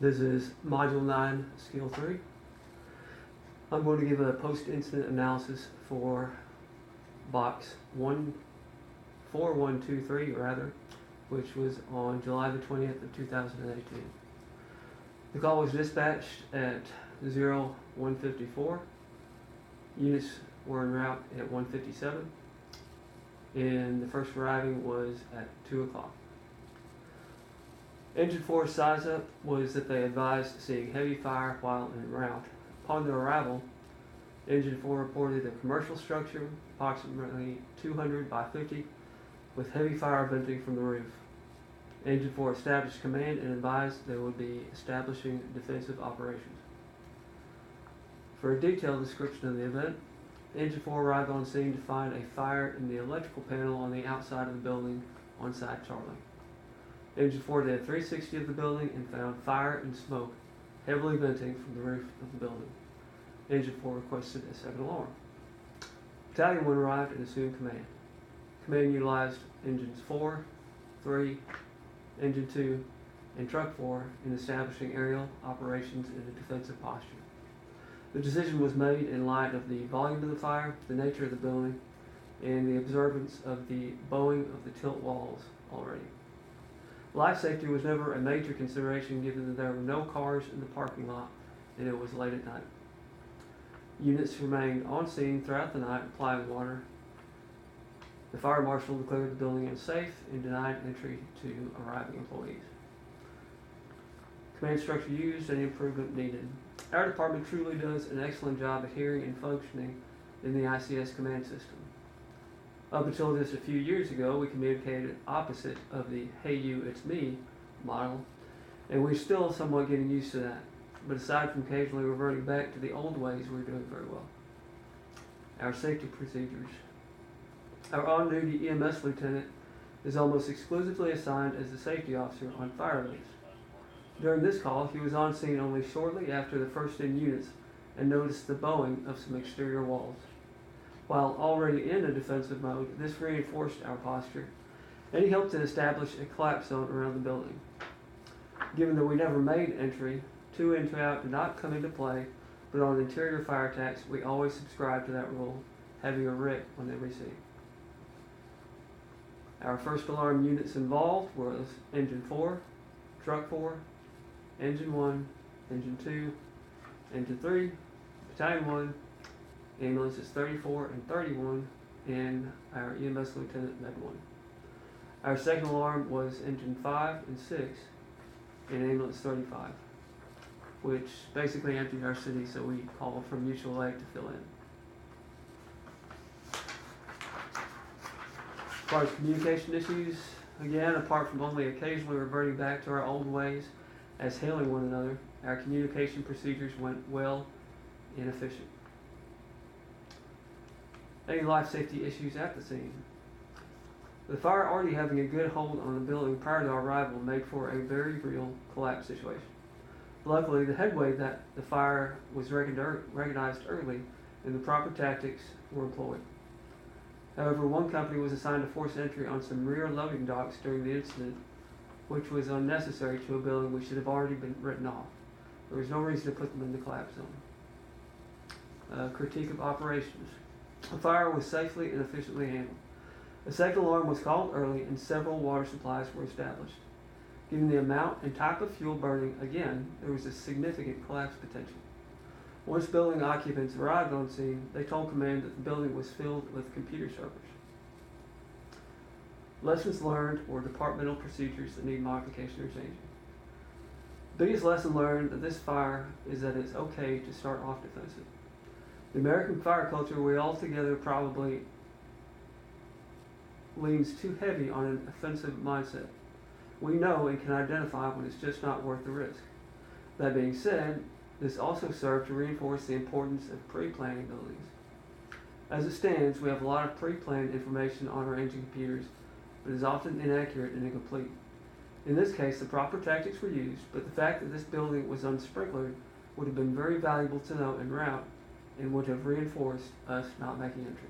This is Module 9, Skill 3. I'm going to give a post-incident analysis for box 4123, which was on July the 20th of 2018. The call was dispatched at 0154. Units were en route at 157, and the first arriving was at 2 o'clock. Engine 4's size up was that they advised seeing heavy fire while en route. Upon their arrival, Engine 4 reported a commercial structure approximately 200 by 50 with heavy fire venting from the roof. Engine 4 established command and advised they would be establishing defensive operations. For a detailed description of the event, Engine 4 arrived on scene to find a fire in the electrical panel on the outside of the building on site Charlie. Engine 4 did a 360 of the building and found fire and smoke heavily venting from the roof of the building. Engine 4 requested a second alarm. Battalion 1 arrived and assumed command. Command utilized Engines 4, 3, Engine 2, and Truck 4 in establishing aerial operations in a defensive posture. The decision was made in light of the volume of the fire, the nature of the building, and the observance of the bowing of the tilt walls already. Life safety was never a major consideration given that there were no cars in the parking lot and it was late at night. Units remained on scene throughout the night applying water. The fire marshal declared the building unsafe and denied entry to arriving employees. Command structure used and improvement needed. Our department truly does an excellent job adhering and functioning in the ICS command system. Up until just a few years ago, we communicated opposite of the "Hey you, it's me" model, and we're still somewhat getting used to that. But aside from occasionally reverting back to the old ways, we're doing very well. Our safety procedures. Our on-duty EMS lieutenant is almost exclusively assigned as the safety officer on fire leads. During this call, he was on scene only shortly after the first in units and noticed the bowing of some exterior walls. While already in a defensive mode, this reinforced our posture, and he helped to establish a collapse zone around the building. Given that we never made entry, 2 in, 2 out did not come into play, but on interior fire attacks, we always subscribe to that rule, having a RIC when they receive. Our first alarm units involved was Engine 4, Truck 4, Engine 1, Engine 2, Engine 3, Battalion 1, Ambulances 34 and 31, and our EMS Lieutenant Med 1. Our second alarm was Engine 5 and 6 and Ambulance 35, which basically emptied our city, so we called for mutual aid to fill in. As far as communication issues, again, apart from only occasionally reverting back to our old ways as hailing one another, our communication procedures went well and efficient. Any life safety issues at the scene. The fire already having a good hold on the building prior to our arrival made for a very real collapse situation. Luckily, the headway that the fire was recognized early and the proper tactics were employed. However, one company was assigned to force entry on some rear loading docks during the incident, which was unnecessary to a building which should have already been written off. There was no reason to put them in the collapse zone. Critique of operations. The fire was safely and efficiently handled. A second alarm was called early and several water supplies were established. Given the amount and type of fuel burning, again, there was a significant collapse potential. Once building occupants arrived on scene, they told command that the building was filled with computer servers. Lessons learned or departmental procedures that need modification or changing. Biggest lesson learned of this fire is that it's okay to start off defensive. The American fire culture, we altogether probably leans too heavy on an offensive mindset. We know and can identify when it's just not worth the risk. That being said, this also serves to reinforce the importance of pre-planning buildings. As it stands, we have a lot of pre-planned information on our engine computers, but it is often inaccurate and incomplete. In this case, the proper tactics were used, but the fact that this building was unsprinklered would have been very valuable to know en route and would have reinforced us not making entry.